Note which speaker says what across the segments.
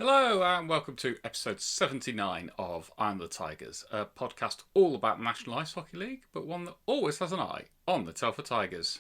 Speaker 1: Hello and welcome to episode 79 of IOnTheTigers, a podcast all about the National Ice Hockey League, but one that always has an eye on the Telford Tigers.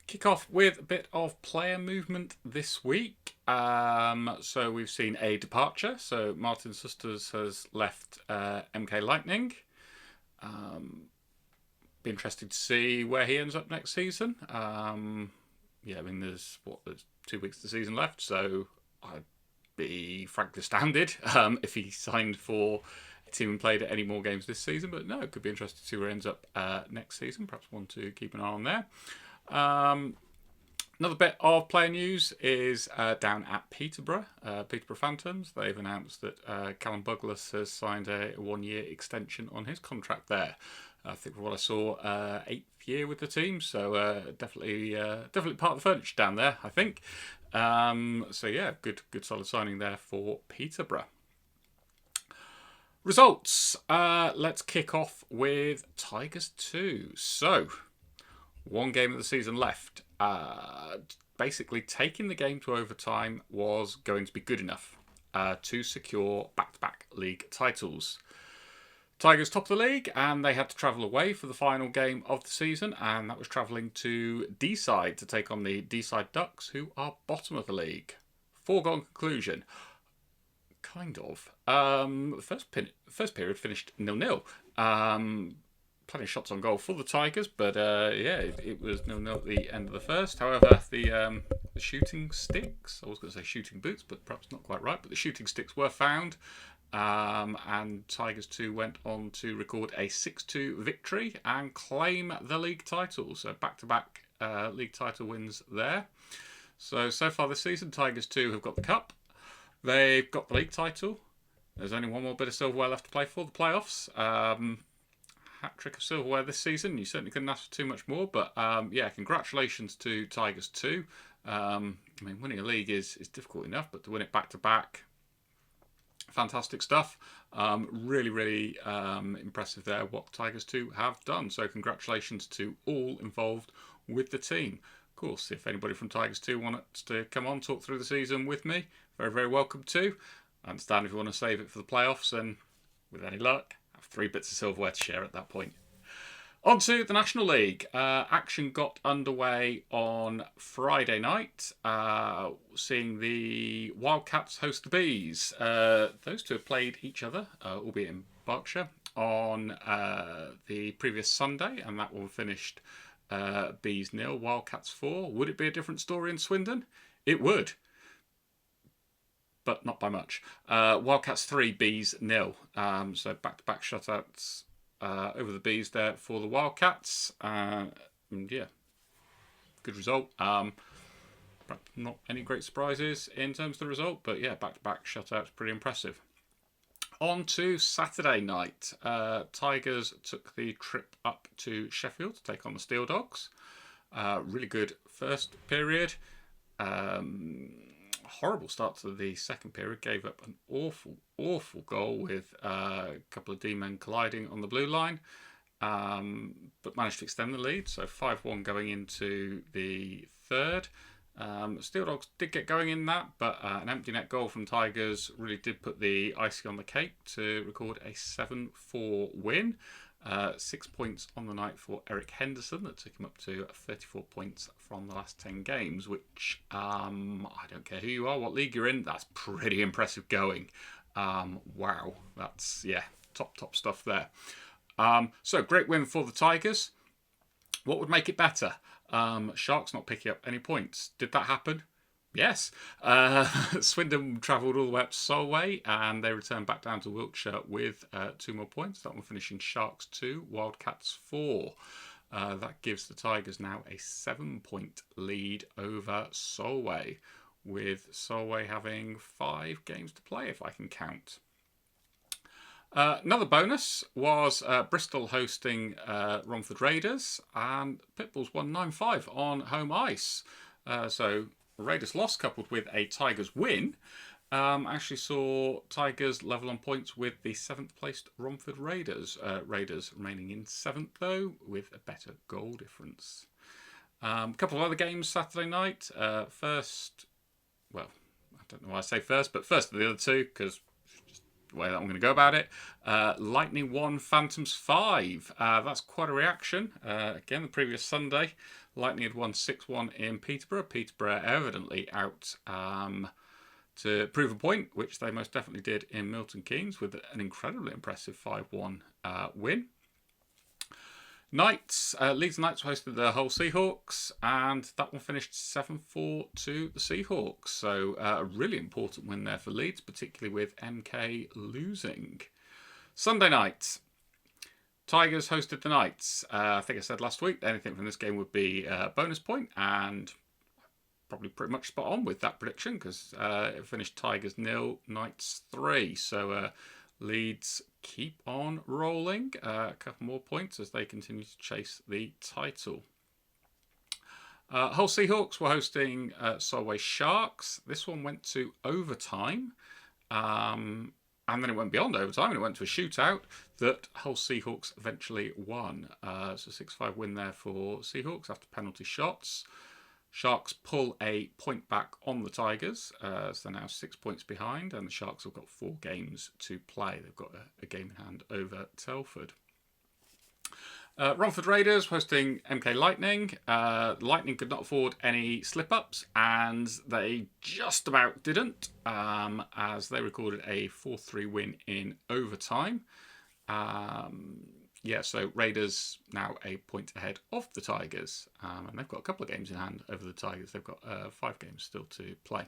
Speaker 1: Kick off with a bit of player movement this week. So we've seen a departure. So Martin Susters has left MK Lightning. Be interested to see where he ends up next season. There's 2 weeks of the season left, so I'd be frankly astounded if he signed for a team and played at any more games this season. But no, it could be interesting to see where he ends up next season. Perhaps one to keep an eye on there. Another bit of player news is down at Peterborough. Peterborough Phantoms. They've announced that Callum Douglas has signed a 1-year extension on his contract there. I think from what I saw, 8th year with the team, so definitely part of the furniture down there, I think. Good solid signing there for Peterborough. Results. Let's kick off with Tigers 2. So, one game of the season left. Basically, taking the game to overtime was going to be good enough to secure back-to-back league titles. Tigers top of the league, and they had to travel away for the final game of the season, and that was travelling to D-side to take on the D-side Ducks, who are bottom of the league. Foregone conclusion. Kind of. First period finished 0-0. Plenty of shots on goal for the Tigers, but it was 0-0 at the end of the first. However, the shooting sticks, I was going to say shooting boots, but perhaps not quite right, but the shooting sticks were found. And Tigers 2 went on to record a 6-2 victory and claim the league title. So back-to-back league title wins there. So far this season, Tigers 2 have got the cup. They've got the league title. There's only one more bit of silverware left to play for, the playoffs. Hat-trick of silverware this season. You certainly couldn't ask for too much more. But congratulations to Tigers 2. Winning a league is difficult enough, but to win it back-to-back, fantastic stuff. Really impressive there what Tigers 2 have done. So congratulations to all involved with the team. Of course, if anybody from Tigers 2 wants to come on, talk through the season with me, very welcome to. I understand if you want to save it for the playoffs, and with any luck, have 3 bits of silverware to share at that point. On to the National League. Action got underway on Friday night, seeing the Wildcats host the Bees. Those two have played each other, albeit in Berkshire, on the previous Sunday, and that one finished Bees 0, Wildcats 4. Would it be a different story in Swindon? It would, but not by much. Wildcats 3, Bees 0. So back-to-back shutouts over the Bees there for the Wildcats. Good result. Not any great surprises in terms of the result, but back-to-back shutouts, pretty impressive. On to Saturday night. Tigers took the trip up to Sheffield to take on the Steel Dogs. Really good first period. Horrible start to the second period. Gave up an awful goal with a couple of D-men colliding on the blue line, but managed to extend the lead. So 5-1 going into the third. Steel Dogs did get going in that, but an empty net goal from Tigers really did put the icing on the cake to record a 7-4 win. 6 points on the night for Eric Henderson. That took him up to 34 points from the last 10 games, which I don't care who you are, what league you're in, that's pretty impressive going. Wow, that's top stuff there. So great win for the Tigers. What would make it better? Sharks not picking up any points. Did that happen? Yes. Swindon travelled all the way up to Solway, and they returned back down to Wiltshire with 2 more points. That one finishing Sharks 2, Wildcats 4. That gives the Tigers now a 7-point lead over Solway, with Solway having 5 games to play, if I can count. Another bonus was Bristol hosting Romford Raiders, and Pitbulls won 9-5 on home ice. So Raiders loss coupled with a Tigers win actually saw Tigers level on points with the 7th placed Romford Raiders. Raiders remaining in 7th though, with a better goal difference. A couple of other games Saturday night. I don't know why I say first, but first of the other two, because the way that I'm going to go about it. Lightning 1, Phantoms 5. That's quite a reaction. Again, the previous Sunday, Lightning had won 6-1 in Peterborough. Peterborough evidently out to prove a point, which they most definitely did in Milton Keynes with an incredibly impressive 5-1 win. Knights, Leeds Knights hosted the Hull Seahawks, and that one finished 7-4 to the Seahawks. So a really important win there for Leeds, particularly with MK losing. Sunday night, Tigers hosted the Knights. I think I said last week anything from this game would be a bonus point, and probably pretty much spot on with that prediction, because it finished Tigers 0, Knights 3. So Leeds keep on rolling. A couple more points as they continue to chase the title. Hull Seahawks were hosting Solway Sharks. This one went to overtime. And then it went beyond overtime and it went to a shootout that Hull Seahawks eventually won. So 6-5 win there for Seahawks after penalty shots. Sharks pull a point back on the Tigers, so they're now 6 points behind, and the Sharks have got 4 games to play. They've got a game in hand over Telford. Romford Raiders hosting MK Lightning. Lightning could not afford any slip-ups, and they just about didn't, as they recorded a 4-3 win in overtime. So Raiders now a point ahead of the Tigers, and they've got a couple of games in hand over the Tigers. They've got 5 games still to play.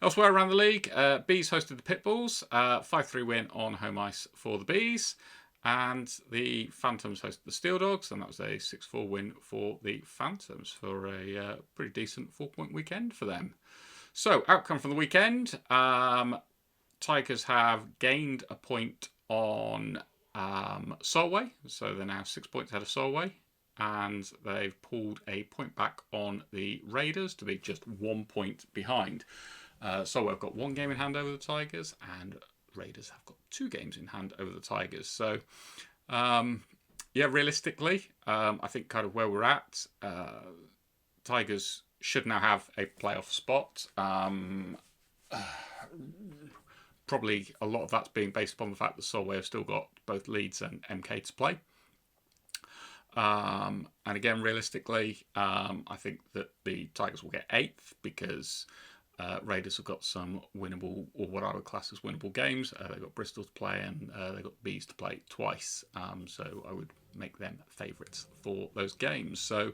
Speaker 1: Elsewhere around the league, Bees hosted the Pitbulls, 5-3 win on home ice for the Bees, and the Phantoms hosted the Steel Dogs, and that was a 6-4 win for the Phantoms for a pretty decent 4-point weekend for them. So, outcome from the weekend, Tigers have gained a point on Solway, so they're now 6 points ahead of Solway, and they've pulled a point back on the Raiders to be just 1 point behind. Solway have got 1 game in hand over the Tigers, and Raiders have got 2 games in hand over the Tigers. So, realistically, I think kind of where we're at, Tigers should now have a playoff spot. Probably a lot of that's being based upon the fact that Solway have still got both Leeds and MK to play. And again, realistically, I think that the Tigers will get 8th because Raiders have got some winnable, or what I would class as winnable games. They've got Bristol to play, and they've got Bees to play twice. So I would make them favourites for those games. So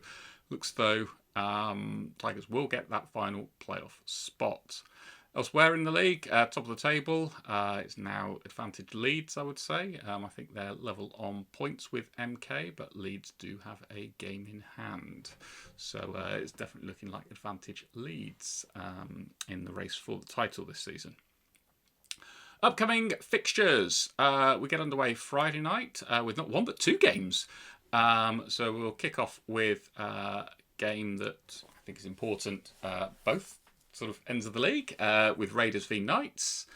Speaker 1: looks though Tigers will get that final playoff spot. Elsewhere in the league, top of the table, it's now advantage Leeds, I would say. I think they're level on points with MK, but Leeds do have a game in hand. So it's definitely looking like advantage Leeds in the race for the title this season. Upcoming fixtures. We get underway Friday night with not 1 but 2 games. So we'll kick off with a game that I think is important both sort of ends of the league with Raiders v Knights.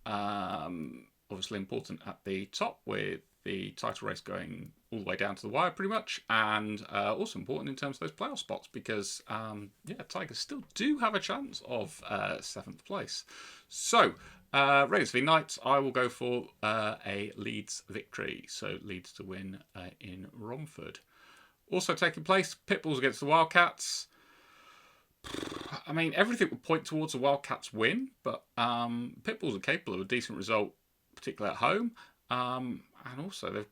Speaker 1: Obviously important at the top with the title race going all the way down to the wire pretty much, and also important in terms of those playoff spots because Tigers still do have a chance of 7th place. So Raiders v Knights, I will go for a Leeds victory, so Leeds to win in Romford. Also taking place, Pitbulls against the Wildcats. I mean, everything would point towards a Wildcats win, but Pitbulls are capable of a decent result, particularly at home. And also, they've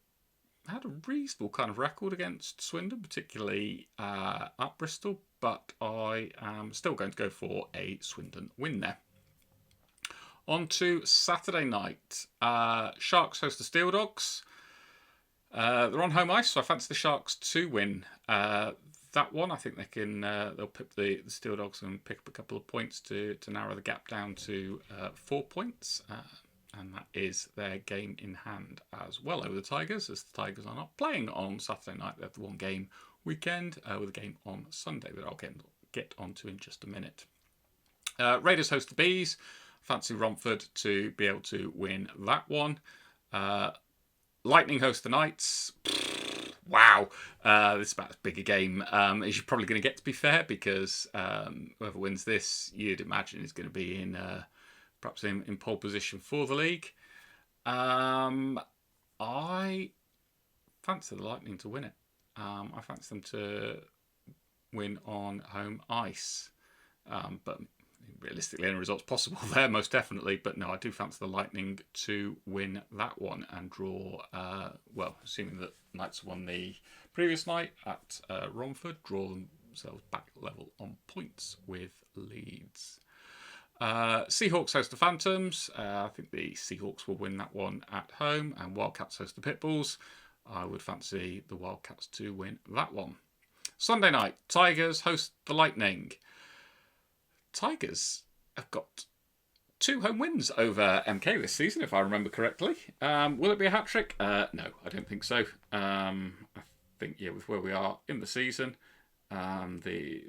Speaker 1: had a reasonable kind of record against Swindon, particularly at Bristol, but I am still going to go for a Swindon win there. On to Saturday night. Sharks host the Steel Dogs. They're on home ice, so I fancy the Sharks to win that one. I think they can. They'll pick the Steel Dogs and pick up a couple of points to narrow the gap down to 4 points, and that is their game in hand as well over the Tigers, as the Tigers are not playing on Saturday night. They have the 1 game weekend with a game on Sunday that I'll get onto in just a minute. Raiders host the Bees. Fancy Romford to be able to win that one. Lightning host the Knights. Wow, this is about as big a game as you're probably going to get, to be fair, because whoever wins this, you'd imagine is going to be in perhaps in pole position for the league. I fancy the Lightning to win it. I fancy them to win on home ice. But realistically, any result's possible there, most definitely. But no, I do fancy the Lightning to win that one and draw, assuming that Knights won the previous night at Romford, draw themselves back level on points with Leeds. Seahawks host the Phantoms. I think the Seahawks will win that one at home, and Wildcats host the Pitbulls. I would fancy the Wildcats to win that one. Sunday night, Tigers host the Lightning. Tigers have got 2 home wins over MK this season, if I remember correctly. Will it be a hat-trick? No, I don't think so. I think, with where we are in the season, the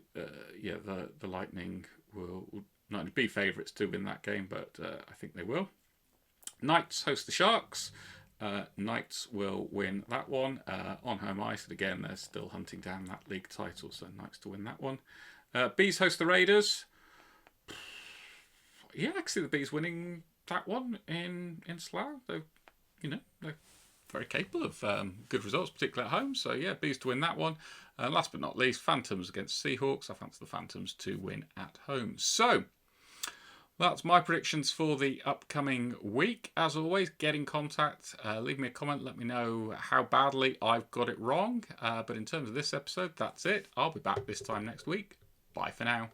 Speaker 1: Lightning will not only be favourites to win that game, but I think they will. Knights host the Sharks. Knights will win that one on home ice. And again, they're still hunting down that league title, so Knights to win that one. Bees host the Raiders. Yeah, I can see the Bees winning that one in Slough. They're very capable of good results, particularly at home. So yeah, Bees to win that one. Last but not least, Phantoms against Seahawks. I fancy the Phantoms to win at home. So that's my predictions for the upcoming week. As always, get in contact, leave me a comment, let me know how badly I've got it wrong. But in terms of this episode, that's it. I'll be back this time next week. Bye for now.